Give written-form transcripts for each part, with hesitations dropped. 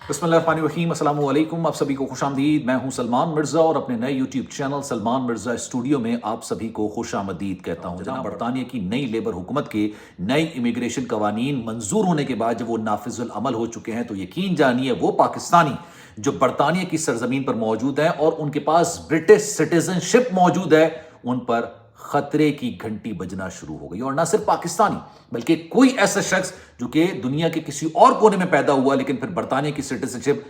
बिस्मिल्लाहिर्रहमानिर्रहीम, अस्सलाम वालेकुम। आप सभी को खुशामदीद। मैं हूं सलमान मिर्ज़ा और अपने नए YouTube channel Salman Mirza studio में आप सभी को खुशामदीद कहता हूं। जनाब, बरतानिया की नई लेबर हुकूमत के नई इमिग्रेशन कवानीन मंजूर होने के बाद जब वो नाफिजुल अमल हो चुके हैं तो यकीन जानिए वो पाकिस्तानी जो बरतानिया की सरजमीन पर मौजूद हैं और उनके पास ब्रिटिश सिटीजनशिप मौजूद है, उन पर खतरे की घंटी बजना शुरू हो गई। और ना सिर्फ पाकिस्तानी बल्कि कोई ऐसा शख्स जो कि दुनिया के किसी और कोने में पैदा हुआ लेकिन फिर बरतानिया की citizenship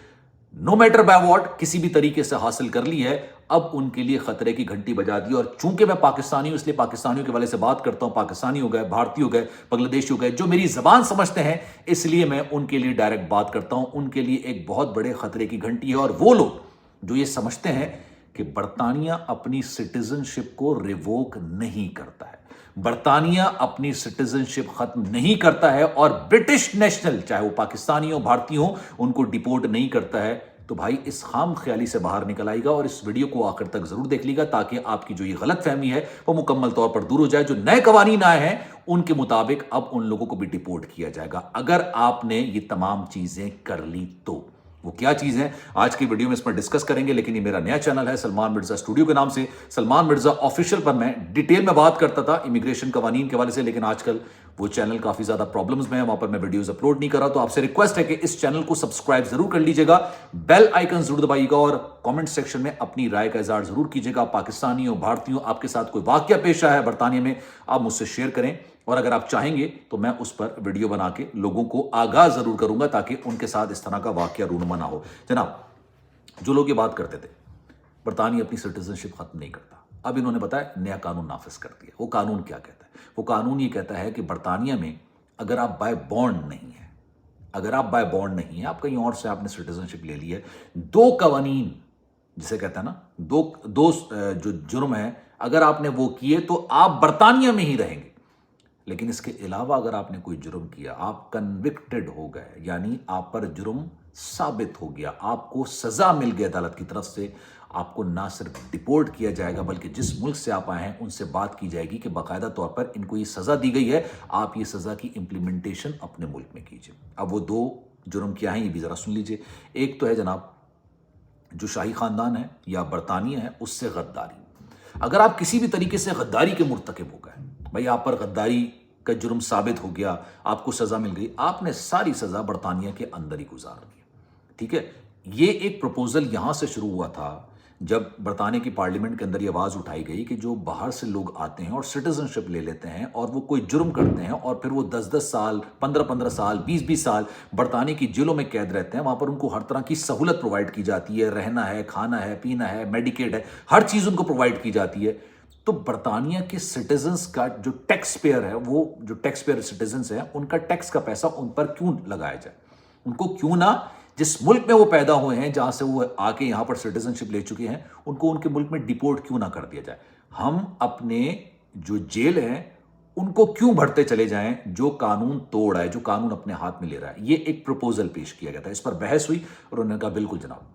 no matter by what किसी भी तरीके से हासिल कर ली है, अब उनके लिए खतरे की घंटी बजा दी। और चूंकि मैं पाकिस्तानी हूं इसलिए पाकिस्तानियों के वाले से बात करता हूं। पाकिस्तानी हो गए, भारतीय हो गए, बांग्लादेशी हो गए, जो मेरी जबान समझते हैं, इसलिए मैं उनके लिए डायरेक्ट बात करता हूं। उनके लिए एक बहुत बड़े खतरे की घंटी है। और वो लोग जो ये समझते हैं कि बरतानिया अपनी सिटीजनशिप को रिवोक नहीं करता है, बरतानिया अपनी सिटीजनशिप खत्म नहीं करता है और ब्रिटिश नेशनल चाहे वो पाकिस्तानी हो भारतीय हो उनको डिपोर्ट नहीं करता है, तो भाई इस खाम ख्याली से बाहर निकल आएगा और इस वीडियो को आखिर तक जरूर देख लीजिएगा ताकि आपकी जो ये गलत फहमी है वो मुकम्मल तौर पर दूर हो जाए। जो नए कवानीन आए हैं उनके मुताबिक अब उन लोगों को भी डिपोर्ट किया जाएगा अगर आपने ये तमाम चीजें कर ली तो। वो क्या चीज है आज की वीडियो में इसमें डिस्कस करेंगे। लेकिन ये मेरा नया चैनल है सलमान मिर्जा स्टूडियो के नाम से, सलमान मिर्जा ऑफिशियल, पर मैं डिटेल में बात करता था इमिग्रेशन कवानीन के हवाले से, लेकिन आजकल वो चैनल काफी ज्यादा प्रॉब्लम्स में है, वहां पर मैं वीडियोस अपलोड नहीं कर रहा। तो आपसे रिक्वेस्ट है कि इस चैनल को सब्सक्राइब जरूर कर लीजिएगा, बेल आइकन जरूर दबाइएगा और कमेंट सेक्शन में अपनी राय का इजहार जरूर कीजिएगा। पाकिस्तानी हो भारतीय हो, आपके साथ कोई वाकया पेश आया है बरतानिया में, आप मुझसे शेयर करें और अगर आप चाहेंगे तो मैं उस पर वीडियो बना के लोगों को आगाह जरूर करूंगा ताकि उनके साथ इस तरह का वाकया रूनुमा ना हो। जनाब, जो लोग ये बात करते थे बरतानिया अपनी सिटीजनशिप खत्म नहीं करता, अब इन्होंने बताया नया कानून नाफिज कर दिया। वो कानून क्या कहता है? वो कानून ये कहता है कि बरतानिया में अगर आप बाय बॉन्ड नहीं है, अगर आप बाय बॉन्ड नहीं है, आप कहीं और से आपने सिटीजनशिप ले ली है, दो कवानीन जिसे कहता है ना, दो दो जो जुर्म है अगर आपने वो किए तो आप बरतानिया में ही रहेंगे। लेकिन इसके अलावा अगर आपने कोई जुर्म किया, आप कन्विक्टेड हो गए, यानी आप पर जुर्म साबित हो गया, आपको सजा मिल गई अदालत की तरफ से, आपको ना सिर्फ डिपोर्ट किया जाएगा बल्कि जिस मुल्क से आप आए हैं उनसे बात की जाएगी कि बाकायदा तौर पर इनको ये सजा दी गई है, आप ये सजा की इंप्लीमेंटेशन अपने मुल्क में कीजिए। अब वो दो जुर्म क्या हैं ये भी जरा सुन लीजिए। एक तो है जनाब जो शाही खानदान है या बरतानिया है उससे गद्दारी। अगर आप किसी भी तरीके से गद्दारी के मुर्तकिब हो गए, भाई आप पर गद्दारी का जुर्म साबित हो गया, आपको सजा मिल गई, आपने सारी सजा बरतानिया के अंदर ही गुजार दी। ठीक है, ये एक प्रपोजल यहां से शुरू हुआ था जब बरतानिया की पार्लियामेंट के अंदर ये आवाज उठाई गई कि जो बाहर से लोग आते हैं और सिटीजनशिप ले लेते हैं और वो कोई जुर्म करते हैं और फिर वो 10-10 साल, 15-15 साल, 20-20 साल बरतानिया की जेलों में कैद रहते हैं, वहां पर उनको हर तरह की सहूलत प्रोवाइड की जाती है, रहना है, खाना है, पीना है, मेडिकेड है, हर चीज उनको प्रोवाइड की जाती है। तो बरतानिया के सिटीजन्स का जो टैक्स पेयर है, वो जो टैक्स पेयर सिटीजन्स है, उनका टैक्स का पैसा उन पर क्यों लगाया जाए? उनको क्यों ना जिस मुल्क में वो पैदा हुए हैं, जहां से वो आके यहां पर सिटीजनशिप ले चुके हैं, उनको उनके मुल्क में डिपोर्ट क्यों ना कर दिया जाए? हम अपने जो जेल है उनको क्यों भरते चले जाएं जो कानून तोड़ है, जो कानून अपने हाथ में ले रहा है? ये एक प्रपोजल पेश किया गया था, इस पर बहस हुई और उन्होंने कहा बिल्कुल जनाब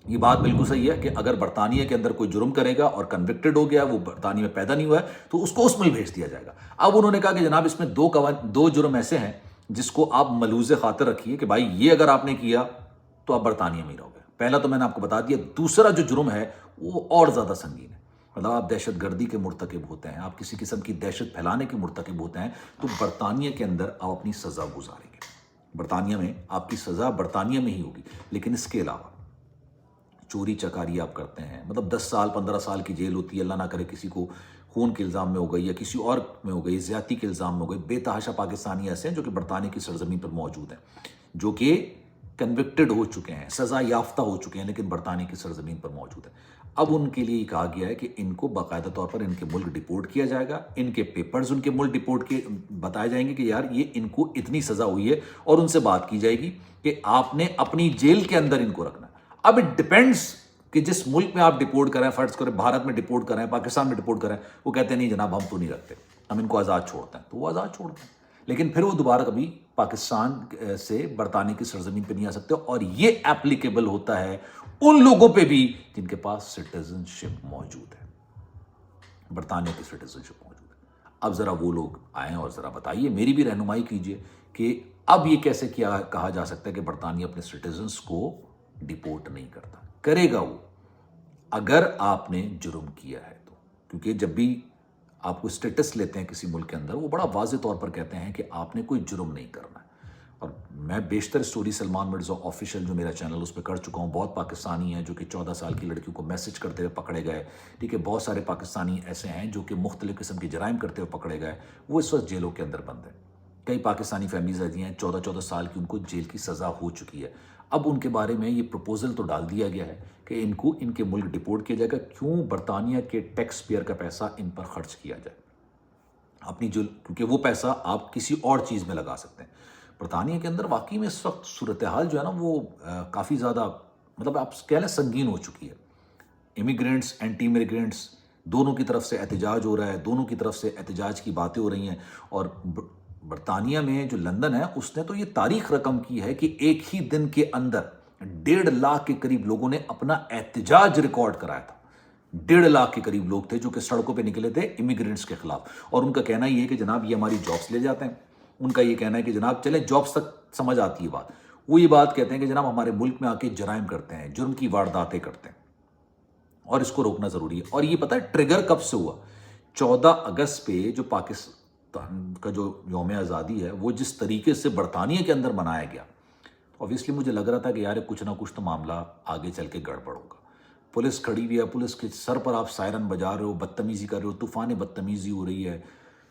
ये बात बिल्कुल सही है कि अगर बरतानिया के अंदर कोई जुर्म करेगा और कन्विक्टेड हो गया, वो बरतानिया में पैदा नहीं हुआ है, तो उसको उस मुल्क भेज दिया जाएगा। अब उन्होंने कहा कि जनाब इसमें दो जुर्म ऐसे हैं जिसको आप मलूज़े खातिर रखिए कि भाई ये अगर आपने किया तो आप बरतानिया में ही रहोगे। पहला तो मैंने आपको बता दिया, दूसरा जो जुर्म है वो और ज्यादा संगीन है। मतलब आप दहशतगर्दी के मुर्तकिब होते हैं, आप किसी किस्म की दहशत फैलाने के मुर्तकिब होते हैं, तो बरतानिया के अंदर आप अपनी सजा गुजारेंगे। बरतानिया में आपकी सजा बरतानिया में ही होगी। लेकिन इसके अलावा चोरी चकारी आप करते हैं, मतलब 10 साल 15 साल की जेल होती है, अल्लाह ना करे किसी को खून के इल्ज़ाम में हो गई या किसी और में हो गई, ज़्यादती के इल्ज़ाम में हो गई। बेतहाशा पाकिस्तानी ऐसे हैं जो कि बरतानिया की सरजमीन पर मौजूद हैं, जो कि कन्विक्टेड हो चुके हैं, सज़ा याफ्ता हो चुके हैं, लेकिन बरतानिया की सरजमीन पर मौजूद है। अब उनके लिए कहा गया है कि इनको बाकायदा तौर पर इनके मुल्क डिपोर्ट किया जाएगा, इनके पेपर्स उनके मुल्क डिपोर्ट के बताए जाएंगे कि यार ये इनको इतनी सज़ा हुई है, और उनसे बात की जाएगी कि आपने अपनी जेल के अंदर इनको रखना। अब इट डिपेंड्स कि जिस मुल्क में आप डिपोर्ट करें, फर्ज करें भारत में डिपोर्ट करें, पाकिस्तान में डिपोर्ट करें, वो कहते हैं नहीं जनाब हम तो नहीं रखते, हम इनको आज़ाद छोड़ते हैं, तो वो आज़ाद छोड़ते हैं, लेकिन फिर वो दोबारा कभी पाकिस्तान से बरतानिया की सरजमीन पे नहीं आ सकते। और ये एप्लीकेबल होता है उन लोगों पे भी जिनके पास सिटीजनशिप मौजूद है, बरतानिया की सिटीजनशिप मौजूद है। अब जरा वो लोग आए और जरा बताइए, मेरी भी रहनुमाई कीजिए कि اب یہ کیسے کہا جا سکتا ہے کہ برطانیہ اپنے سٹیزنز کو ڈیپورٹ نہیں کرتا؟ کرے گا وہ، اگر آپ نے جرم کیا ہے تو. کیونکہ جب بھی آپ کو اسٹیٹس لیتے ہیں کسی ملک کے اندر، وہ بڑا واضح طور پر کہتے ہیں کہ آپ نے کوئی جرم نہیں کرنا ہے. اور میں بیشتر سٹوری سلمان مرزا آفیشیل جو میرا چینل اس پہ کر چکا ہوں. بہت پاکستانی ہیں جو کہ 14 سال کی لڑکیوں کو میسج کرتے ہوئے پکڑے گئے، ٹھیک ہے. بہت سارے پاکستانی ایسے ہیں جو کہ مختلف قسم کے جرائم کرتے ہوئے پکڑے گئے، وہ اس وقت جیلوں کے اندر بند ہیں. کئی پاکستانی فیملیز ایسی ہیں 14 سال کی، ان کو جیل کی سزا ہو چکی ہے. اب ان کے بارے میں یہ پروپوزل تو ڈال دیا گیا ہے کہ ان کو ان کے ملک ڈیپورٹ کیا جائے گا. کیوں؟ برطانیہ کے ٹیکس پیئر کا پیسہ ان پر خرچ کیا جائے اپنی کیونکہ وہ پیسہ آپ کسی اور چیز میں لگا سکتے ہیں. برطانیہ کے اندر واقعی میں اس وقت صورتحال جو ہے نا وہ کافی زیادہ، مطلب آپ کہہ لیں سنگین ہو چکی ہے. امیگرینٹس، اینٹی امیگرینٹس دونوں کی طرف سے احتجاج ہو رہا ہے، دونوں کی طرف سے احتجاج کی باتیں ہو رہی ہیں. اور برطانیہ میں جو لندن ہے اس نے تو یہ تاریخ رقم کی ہے کہ ایک ہی دن کے اندر 1.5 لاکھ کے قریب لوگوں نے اپنا احتجاج ریکارڈ کرایا تھا. 1.5 لاکھ کے قریب لوگ تھے جو کہ سڑکوں پہ نکلے تھے امیگرینٹس کے خلاف. اور ان کا کہنا یہ ہے کہ جناب یہ ہماری جابس لے جاتے ہیں. ان کا یہ کہنا ہے کہ جناب چلیں جابس تک سمجھ آتی ہے بات، وہ یہ بات کہتے ہیں کہ جناب ہمارے ملک میں آ کے جرائم کرتے ہیں، جرم کی وارداتیں کرتے ہیں اور اس کو روکنا ضروری ہے. اور یہ پتہ ہے ٹریگر کب سے ہوا؟ 14 اگست پہ جو پاکستان کا جو یوم آزادی ہے وہ جس طریقے سے برطانیہ کے اندر منایا گیا، اوبویسلی مجھے لگ رہا تھا کہ یار کچھ نہ کچھ تو معاملہ آگے چل کے گڑبڑ ہوگا. پولیس کھڑی ہوئی ہے، پولیس کے سر پر آپ سائرن بجا رہے ہو، بدتمیزی کر رہے ہو، طوفان بدتمیزی ہو رہی ہے.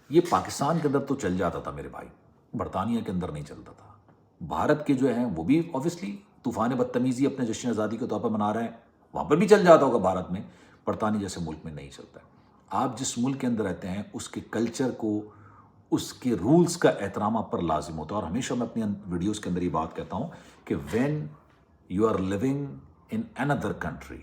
یہ پاکستان کے اندر تو چل جاتا تھا میرے بھائی، برطانیہ کے اندر نہیں چلتا تھا. بھارت کے جو ہیں وہ بھی اوبویسلی طوفان بدتمیزی اپنے جشن آزادی کے طور پر منا رہے ہیں، وہاں پر بھی چل جاتا ہوگا بھارت میں. برطانیہ جیسے ملک میں نہیں چلتا ہے. آپ جس ملک کے اندر رہتے ہیں اس کے کلچر کو، اس کے رولز کا احترام آپ پر لازم ہوتا ہے. اور ہمیشہ میں اپنی ویڈیوز کے اندر یہ بات کہتا ہوں کہ when you are living in another country,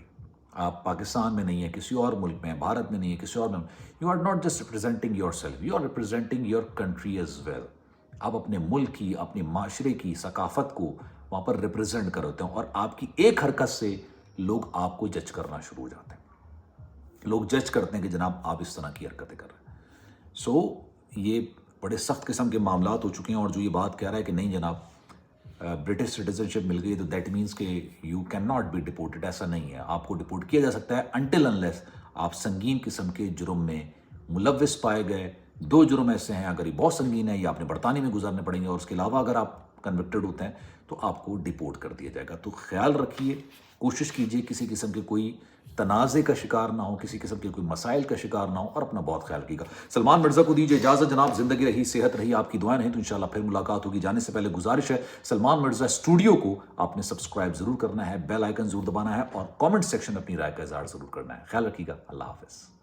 آپ پاکستان میں نہیں ہیں، کسی اور ملک میں ہیں، بھارت میں نہیں ہے، کسی اور میں، you are not just representing yourself, you are representing your country as well. آپ اپنے ملک کی، اپنے معاشرے کی ثقافت کو وہاں پر ریپرزینٹ کر ہوتے ہیں. اور آپ کی ایک حرکت سے لوگ آپ کو جج کرنا شروع ہو جاتے ہیں. لوگ جج کرتے ہیں کہ جناب آپ اس طرح کی حرکتیں کر رہے ہیں. سو یہ بڑے سخت قسم کے معاملات ہو چکے ہیں. اور جو یہ بات کہہ رہا ہے کہ نہیں جناب برٹش سٹیزن شپ مل گئی تو دیٹ مینس کہ یو کین ناٹ بی ڈپورٹڈ، ایسا نہیں ہے. آپ کو ڈپورٹ کیا جا سکتا ہے انٹل انلیس آپ سنگین قسم کے جرم میں ملوث پائے گئے. 2 جرم ایسے ہیں، اگر یہ بہت سنگین ہے، یہ آپ نے برطانیہ میں گزارنے پڑیں گے، اور اس کے علاوہ اگر آپ کنوکٹڈ ہوتے ہیں تو آپ کو ڈپورٹ کر دیا جائے گا. تو خیال رکھیے، کوشش کیجیے کسی قسم کے کوئی تنازع کا شکار نہ ہو، کسی قسم کے کوئی مسائل کا شکار نہ ہو، اور اپنا بہت خیال رکھیے گا. سلمان مرزا کو دیجیے اجازت جناب. زندگی رہی، صحت رہی، آپ کی دعائیں رہیں تو انشاءاللہ پھر ملاقات ہوگی. جانے سے پہلے گزارش ہے، سلمان مرزا اسٹوڈیو کو آپ نے سبسکرائب ضرور کرنا ہے، بیل آئیکن ضرور دبانا ہے، اور کامنٹ سیکشن میں اپنی رائے کا اظہار ضرور کرنا ہے. خیال رکھیے گا. اللہ حافظ.